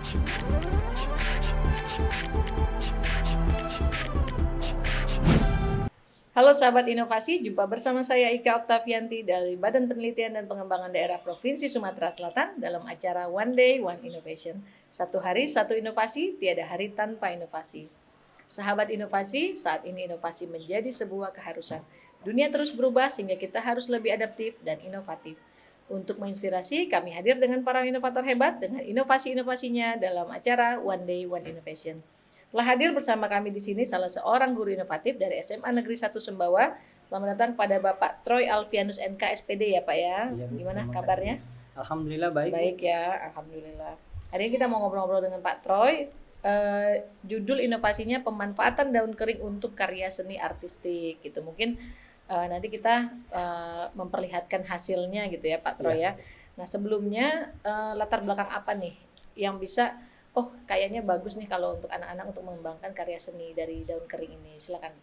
Halo sahabat inovasi, jumpa bersama saya Ika Oktavianti dari Badan Penelitian dan Pengembangan Daerah Provinsi Sumatera Selatan dalam acara One Day One Innovation. Satu hari, satu inovasi, tiada hari tanpa inovasi. Sahabat inovasi, saat ini inovasi menjadi sebuah keharusan. Dunia terus berubah sehingga kita harus lebih adaptif dan inovatif. Untuk menginspirasi, kami hadir dengan para inovator hebat dengan inovasi-inovasinya dalam acara One Day One Innovation. Telah hadir bersama kami di sini salah seorang guru inovatif dari SMA Negeri 1 Sembawa. Selamat datang pada Bapak Troy Alfianus NK SPD ya Pak ya. Gimana kabarnya? Alhamdulillah baik. Baik ya, alhamdulillah. Hari ini kita mau ngobrol-ngobrol dengan Pak Troy. Judul inovasinya pemanfaatan daun kering untuk karya seni artistik gitu. Mungkin nanti kita memperlihatkan hasilnya gitu ya Pak Troy ya. Nah sebelumnya latar belakang apa nih yang bisa kayaknya bagus nih kalau untuk anak-anak untuk mengembangkan karya seni dari daun kering ini. Silakan.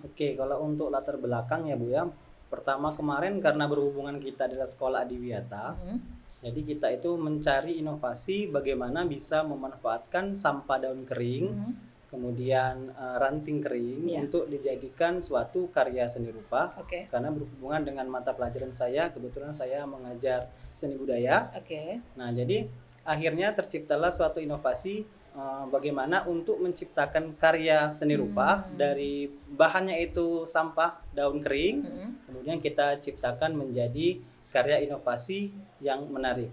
Oke, kalau untuk latar belakang ya Bu ya. Pertama kemarin karena berhubungan kita adalah sekolah adiwiyata. Jadi kita itu mencari inovasi bagaimana bisa memanfaatkan sampah daun kering, kemudian ranting kering untuk dijadikan suatu karya seni rupa. Karena berhubungan dengan mata pelajaran saya, kebetulan saya mengajar seni budaya. Nah, jadi akhirnya terciptalah suatu inovasi bagaimana untuk menciptakan karya seni rupa dari bahannya itu sampah daun kering, kemudian kita ciptakan menjadi karya inovasi yang menarik.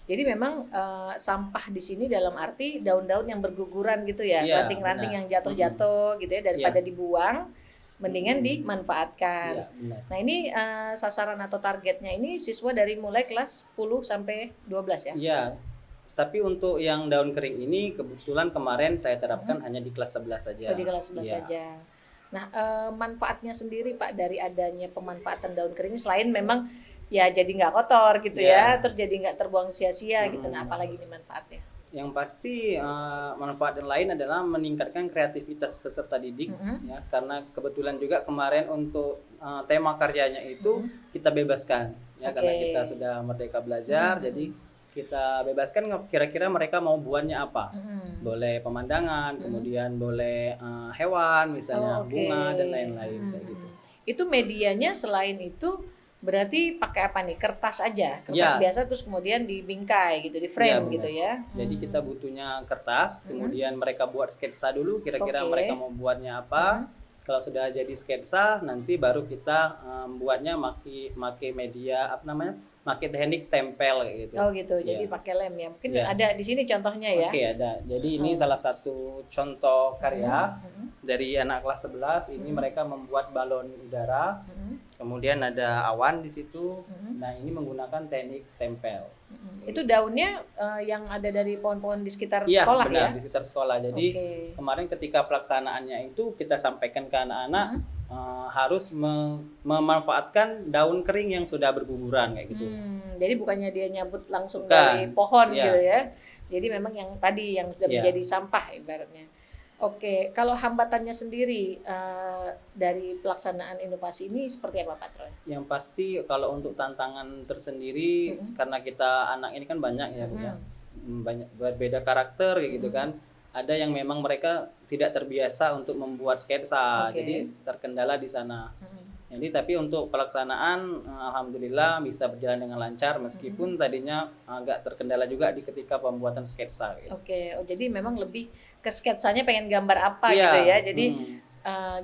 Jadi memang sampah di sini dalam arti daun-daun yang berguguran gitu ya, ranting-ranting yang jatuh-jatuh gitu ya, daripada dibuang, mendingan dimanfaatkan. Nah ini sasaran atau targetnya ini siswa dari mulai kelas 10 sampai 12 ya? Iya, tapi untuk yang daun kering ini kebetulan kemarin saya terapkan hanya di kelas 11 saja. Di kelas 11 saja. Nah manfaatnya sendiri Pak dari adanya pemanfaatan daun kering ini selain memang ya jadi nggak kotor gitu ya, terus jadi nggak terbuang sia-sia gitu. Nah apalagi ini manfaatnya? Yang pasti manfaat yang lain adalah meningkatkan kreativitas peserta didik ya, karena kebetulan juga kemarin untuk tema karyanya itu kita bebaskan ya, karena kita sudah merdeka belajar, jadi kita bebaskan kira-kira mereka mau buatnya apa. Boleh pemandangan, kemudian boleh hewan misalnya, bunga dan lain-lain kayak gitu. Itu medianya selain itu berarti pakai apa nih? Kertas aja, kertas biasa terus kemudian dibingkai gitu, di frame gitu ya. Jadi kita butuhnya kertas, kemudian mereka buat sketsa dulu, kira-kira mereka mau buatnya apa. Kalau sudah jadi sketsa, nanti baru kita buatnya pakai media apa namanya? Pakai teknik tempel gitu. Jadi pakai lem ya. Mungkin ada di sini contohnya ya. Ada. Jadi ini salah satu contoh karya dari anak kelas 11. Ini mereka membuat balon udara. Kemudian ada awan di situ. Nah, ini menggunakan teknik tempel. Itu daunnya yang ada dari pohon-pohon di sekitar sekolah ya? Iya, di sekitar sekolah. Jadi kemarin ketika pelaksanaannya itu kita sampaikan ke anak-anak harus memanfaatkan daun kering yang sudah berguguran kayak gitu. Jadi bukannya dia nyabut langsung dari pohon gitu ya. Jadi memang yang tadi yang sudah menjadi sampah ibaratnya. Kalau hambatannya sendiri dari pelaksanaan inovasi ini seperti apa Pak Troy? Yang pasti kalau untuk tantangan tersendiri karena kita anak ini kan banyak ya, banyak berbeda karakter gitu kan. Ada yang memang mereka tidak terbiasa untuk membuat sketsa, jadi terkendala di sana. Jadi tapi untuk pelaksanaan alhamdulillah bisa berjalan dengan lancar meskipun tadinya agak terkendala juga di ketika pembuatan sketsa. Gitu. Jadi memang lebih ke sketsanya pengen gambar apa gitu ya. Jadi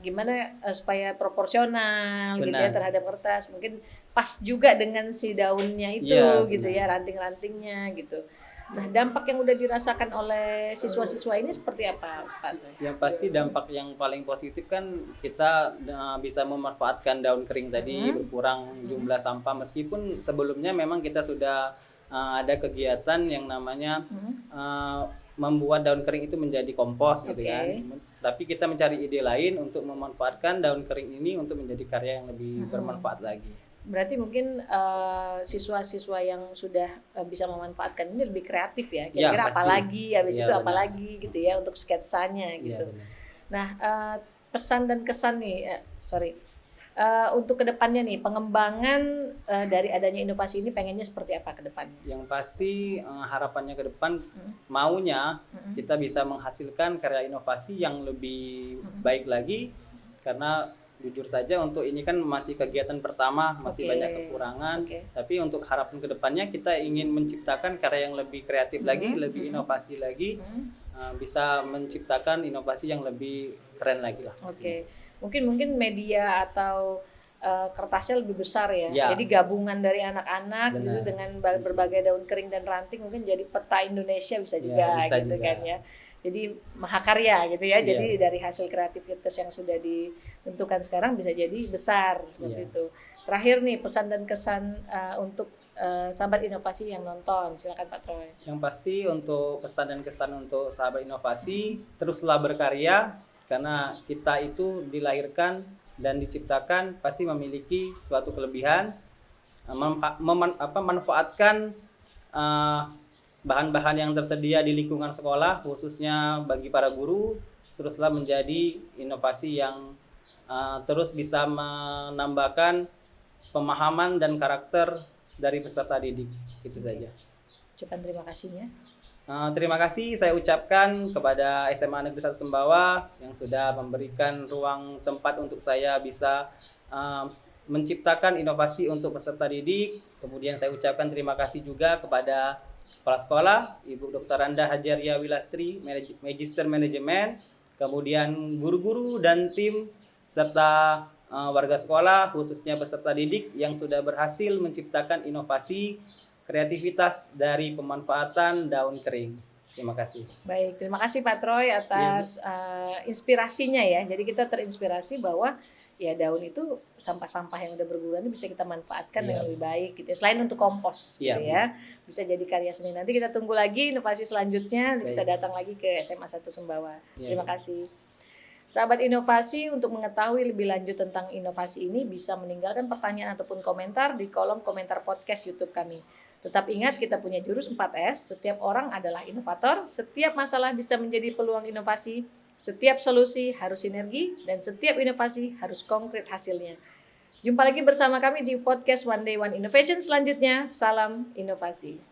gimana supaya proporsional gitu ya terhadap kertas, mungkin pas juga dengan si daunnya itu gitu ya, ranting-rantingnya gitu. Nah, dampak yang udah dirasakan oleh siswa-siswa ini seperti apa, Pak? Yang pasti dampak yang paling positif kan kita bisa memanfaatkan daun kering tadi, berkurang jumlah sampah meskipun sebelumnya memang kita sudah ada kegiatan yang namanya membuat daun kering itu menjadi kompos gitu kan. Tapi kita mencari ide lain untuk memanfaatkan daun kering ini untuk menjadi karya yang lebih bermanfaat lagi. Berarti mungkin siswa-siswa yang sudah bisa memanfaatkan ini lebih kreatif ya. Kira-kira apa lagi, habis itu apa lagi gitu ya untuk sketsanya gitu. Nah, pesan dan kesan nih, Untuk kedepannya nih, pengembangan dari adanya inovasi ini pengennya seperti apa ke depannya? Yang pasti harapannya ke depan maunya kita bisa menghasilkan karya inovasi yang lebih baik lagi, karena jujur saja untuk ini kan masih kegiatan pertama, masih Oke. banyak kekurangan. Oke. Tapi untuk harapan ke depannya kita ingin menciptakan karya yang lebih kreatif lagi, lebih inovasi lagi, bisa menciptakan inovasi yang lebih keren lagi lah pastinya. Oke, mungkin media atau kertasnya lebih besar ya. Ya. Jadi gabungan dari anak-anak gitu Benar. dengan berbagai daun kering dan ranting mungkin jadi peta Indonesia bisa juga bisa gitu juga. kan ya. Jadi mahakarya gitu ya. Iya. Jadi dari hasil kreativitas yang sudah ditentukan sekarang bisa jadi besar seperti Iya. itu. Terakhir nih pesan dan kesan untuk sahabat inovasi yang nonton, silakan Pak Troy. Yang pasti untuk pesan dan kesan untuk sahabat inovasi, teruslah berkarya, karena kita itu dilahirkan dan diciptakan pasti memiliki suatu kelebihan, memanfaatkan bahan-bahan yang tersedia di lingkungan sekolah, khususnya bagi para guru, teruslah menjadi inovasi yang terus bisa menambahkan pemahaman dan karakter dari peserta didik. Itu saja. Ucapan terima kasihnya. Terima kasih saya ucapkan kepada SMA Negeri 1 Sumbawa yang sudah memberikan ruang tempat untuk saya bisa menciptakan inovasi untuk peserta didik. Kemudian saya ucapkan terima kasih juga kepada Kepala Sekolah, Ibu Dr. Randa Hajaria Wilastri, Magister Manajemen, kemudian guru-guru dan tim, serta warga sekolah, khususnya peserta didik yang sudah berhasil menciptakan inovasi kreativitas dari pemanfaatan daun kering. Terima kasih. Baik, terima kasih Pak Troy atas inspirasinya ya. Jadi kita terinspirasi bahwa ya daun itu sampah-sampah yang udah berguguran itu bisa kita manfaatkan dengan lebih baik gitu. Selain untuk kompos gitu ya. Bisa jadi karya seni. Nanti kita tunggu lagi inovasi selanjutnya. Kita datang lagi ke SMA 1 Sumbawa. Terima kasih. Sahabat inovasi, untuk mengetahui lebih lanjut tentang inovasi ini bisa meninggalkan pertanyaan ataupun komentar di kolom komentar podcast YouTube kami. Tetap ingat kita punya jurus 4S, setiap orang adalah inovator, setiap masalah bisa menjadi peluang inovasi, setiap solusi harus sinergi, dan setiap inovasi harus konkret hasilnya. Jumpa lagi bersama kami di podcast One Day One Innovation selanjutnya. Salam inovasi.